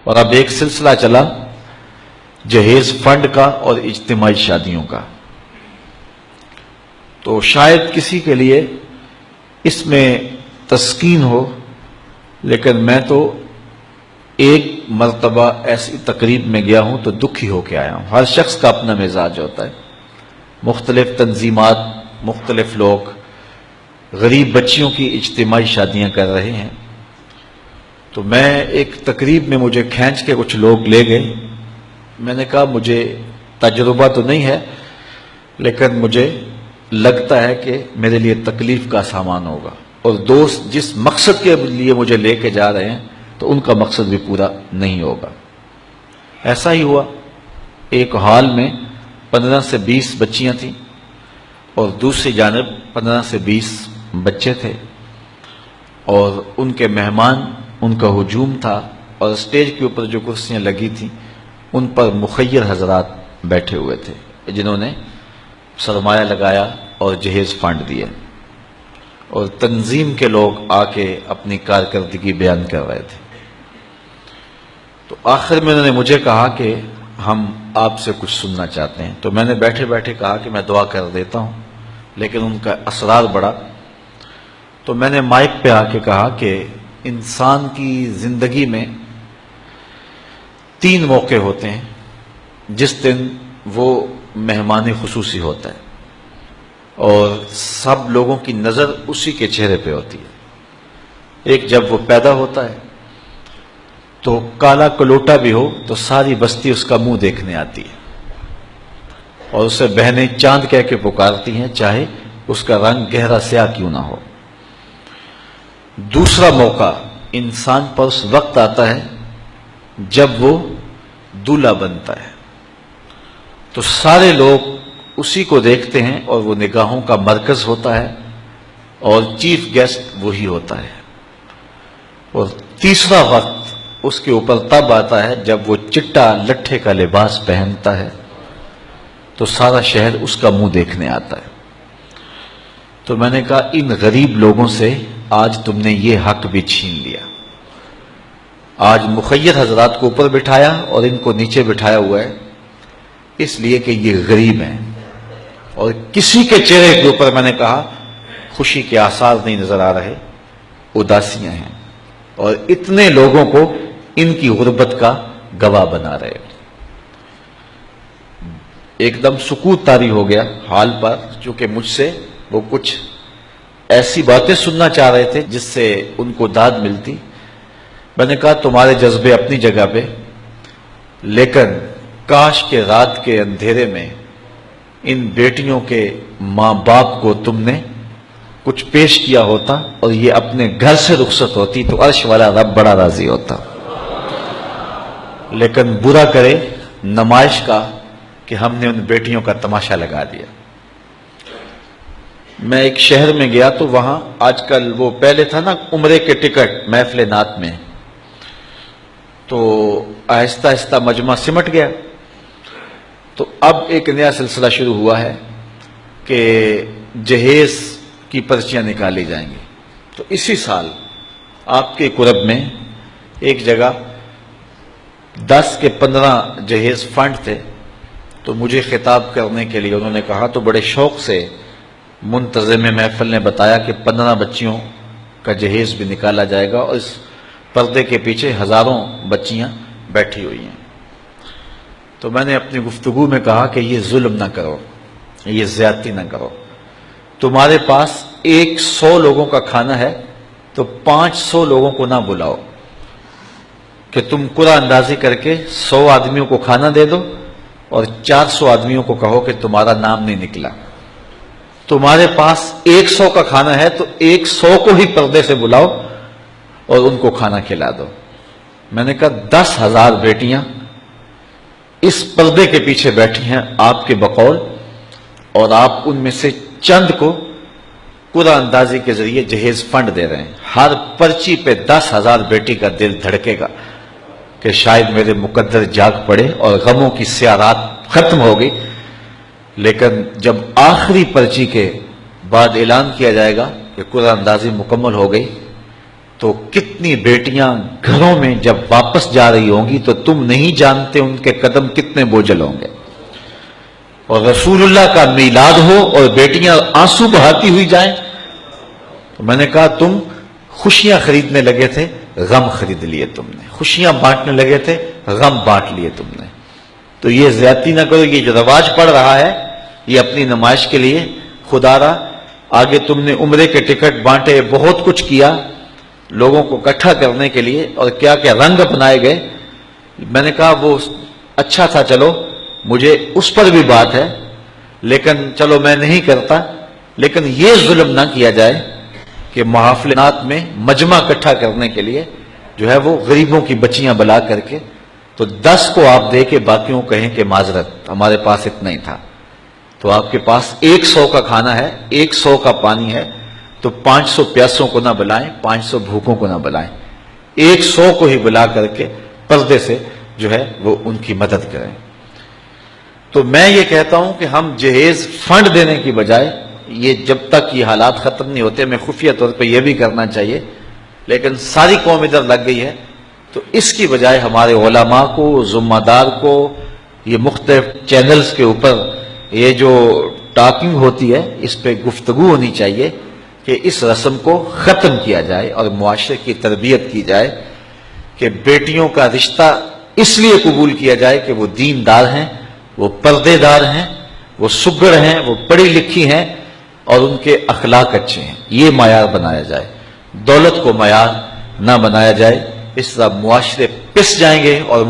اور اب ایک سلسلہ چلا جہیز فنڈ کا اور اجتماعی شادیوں کا. تو شاید کسی کے لیے اس میں تسکین ہو، لیکن میں تو ایک مرتبہ ایسی تقریب میں گیا ہوں تو دکھی ہو کے آیا ہوں. ہر شخص کا اپنا مزاج ہوتا ہے، مختلف تنظیمات، مختلف لوگ غریب بچیوں کی اجتماعی شادیاں کر رہے ہیں. تو میں ایک تقریب میں مجھے کھینچ کے کچھ لوگ لے گئے. میں نے کہا مجھے تجربہ تو نہیں ہے، لیکن مجھے لگتا ہے کہ میرے لیے تکلیف کا سامان ہوگا، اور دوست جس مقصد کے لیے مجھے لے کے جا رہے ہیں تو ان کا مقصد بھی پورا نہیں ہوگا. ایسا ہی ہوا. ایک ہال میں 15 سے 20 بچیاں تھیں اور دوسری جانب 15 سے 20 بچے تھے، اور ان کے مہمان، ان کا ہجوم تھا، اور اسٹیج کے اوپر جو کرسیاں لگی تھیں ان پر مخیر حضرات بیٹھے ہوئے تھے جنہوں نے سرمایہ لگایا اور جہیز فنڈ دیا، اور تنظیم کے لوگ آ کے اپنی کارکردگی بیان کر رہے تھے. تو آخر میں انہوں نے مجھے کہا کہ ہم آپ سے کچھ سننا چاہتے ہیں. تو میں نے بیٹھے بیٹھے کہا کہ میں دعا کر دیتا ہوں، لیکن ان کا اصرار بڑا. تو میں نے مائک پہ آ کے کہا کہ انسان کی زندگی میں 3 موقع ہوتے ہیں جس دن وہ مہمان خصوصی ہوتا ہے، اور سب لوگوں کی نظر اسی کے چہرے پہ ہوتی ہے. ایک جب وہ پیدا ہوتا ہے تو کالا کلوٹا بھی ہو تو ساری بستی اس کا منہ دیکھنے آتی ہے، اور اسے بہنیں چاند کہہ کے پکارتی ہیں، چاہے اس کا رنگ گہرا سیاہ کیوں نہ ہو. دوسرا موقع انسان پر اس وقت آتا ہے جب وہ دولہا بنتا ہے، تو سارے لوگ اسی کو دیکھتے ہیں اور وہ نگاہوں کا مرکز ہوتا ہے، اور چیف گیسٹ وہی ہوتا ہے. اور تیسرا وقت اس کے اوپر تب آتا ہے جب وہ چٹا لٹھے کا لباس پہنتا ہے، تو سارا شہر اس کا منہ دیکھنے آتا ہے. تو میں نے کہا ان غریب لوگوں سے آج تم نے یہ حق بھی چھین لیا. آج مخیر حضرات کو اوپر بٹھایا اور ان کو نیچے بٹھایا ہوا ہے اس لیے کہ یہ غریب ہیں، اور کسی کے چہرے کے اوپر میں نے کہا خوشی کے آثار نہیں نظر آ رہے، اداسیاں ہیں، اور اتنے لوگوں کو ان کی غربت کا گواہ بنا رہے. ایک دم سکوت طاری ہو گیا حال پر، چونکہ مجھ سے وہ کچھ ایسی باتیں سننا چاہ رہے تھے جس سے ان کو داد ملتی. میں نے کہا تمہارے جذبے اپنی جگہ پہ، لیکن کاش کے رات کے اندھیرے میں ان بیٹیوں کے ماں باپ کو تم نے کچھ پیش کیا ہوتا اور یہ اپنے گھر سے رخصت ہوتی تو عرش والا رب بڑا راضی ہوتا. لیکن برا کرے نمائش کا کہ ہم نے ان بیٹیوں کا تماشا لگا دیا. میں ایک شہر میں گیا تو وہاں آج کل وہ پہلے تھا نا عمرے کے ٹکٹ محفل نعت میں، تو آہستہ آہستہ مجمع سمٹ گیا. تو اب ایک نیا سلسلہ شروع ہوا ہے کہ جہیز کی پرچیاں نکالی جائیں گی. تو اسی سال آپ کے قرب میں ایک جگہ 10 کے 15 جہیز فنڈ تھے. تو مجھے خطاب کرنے کے لیے انہوں نے کہا، تو بڑے شوق سے منتظم محفل نے بتایا کہ 15 بچیوں کا جہیز بھی نکالا جائے گا، اور اس پردے کے پیچھے ہزاروں بچیاں بیٹھی ہوئی ہیں. تو میں نے اپنی گفتگو میں کہا کہ یہ ظلم نہ کرو، یہ زیادتی نہ کرو. تمہارے پاس 100 لوگوں کا کھانا ہے تو 500 لوگوں کو نہ بلاؤ کہ تم قرعہ اندازی کر کے 100 آدمیوں کو کھانا دے دو اور 400 آدمیوں کو کہو کہ تمہارا نام نہیں نکلا. تمہارے پاس 100 کا کھانا ہے تو 100 کو ہی پردے سے بلاؤ اور ان کو کھانا کھلا دو. میں نے کہا 10,000 بیٹیاں اس پردے کے پیچھے بیٹھی ہیں آپ کے بقول، اور آپ ان میں سے چند کو قرعہ اندازی کے ذریعے جہیز فنڈ دے رہے ہیں. ہر پرچی پہ 10,000 بیٹی کا دل دھڑکے گا کہ شاید میرے مقدر جاگ پڑے اور غموں کی سیاہ رات ختم ہو گئی. لیکن جب آخری پرچی کے بعد اعلان کیا جائے گا کہ قرعہ اندازی مکمل ہو گئی تو کتنی بیٹیاں گھروں میں جب واپس جا رہی ہوں گی تو تم نہیں جانتے ان کے قدم کتنے بوجھل ہوں گے. اور رسول اللہ کا میلاد ہو اور بیٹیاں آنسو بہاتی ہوئی جائیں. تو میں نے کہا تم خوشیاں خریدنے لگے تھے، غم خرید لیے تم نے. خوشیاں بانٹنے لگے تھے، غم بانٹ لیے تم نے. تو یہ زیادتی نہ کرو. یہ جو رواج پڑ رہا ہے یہ اپنی نمائش کے لیے. خدا را آگے تم نے عمرے کے ٹکٹ بانٹے، بہت کچھ کیا لوگوں کو اکٹھا کرنے کے لیے، اور کیا کیا رنگ اپنائے گئے. میں نے کہا وہ اچھا تھا، چلو مجھے اس پر بھی بات ہے، لیکن چلو میں نہیں کرتا. لیکن یہ ظلم نہ کیا جائے کہ محافلات میں مجمع اکٹھا کرنے کے لیے جو ہے وہ غریبوں کی بچیاں بلا کر کے تو 10 کو آپ دے کے باقیوں کہیں کہ معذرت ہمارے پاس اتنا ہی تھا. تو آپ کے پاس 100 کا کھانا ہے، 100 کا پانی ہے، تو 500 پیاسوں کو نہ بلائیں، 500 بھوکوں کو نہ بلائیں. 100 کو ہی بلا کر کے پردے سے جو ہے وہ ان کی مدد کریں. تو میں یہ کہتا ہوں کہ ہم جہیز فنڈ دینے کی بجائے، یہ جب تک یہ حالات ختم نہیں ہوتے، میں خفیہ طور پہ یہ بھی کرنا چاہیے، لیکن ساری قوم ادھر لگ گئی ہے. تو اس کی بجائے ہمارے علماء کو، ذمہ دار کو، یہ مختلف چینلز کے اوپر یہ جو ٹاکنگ ہوتی ہے اس پہ گفتگو ہونی چاہیے کہ اس رسم کو ختم کیا جائے اور معاشرے کی تربیت کی جائے کہ بیٹیوں کا رشتہ اس لیے قبول کیا جائے کہ وہ دیندار ہیں، وہ پردے دار ہیں، وہ سگڑ ہیں، وہ پڑھی لکھی ہیں اور ان کے اخلاق اچھے ہیں. یہ معیار بنایا جائے، دولت کو معیار نہ بنایا جائے. اس طرح معاشرے پس جائیں گے اور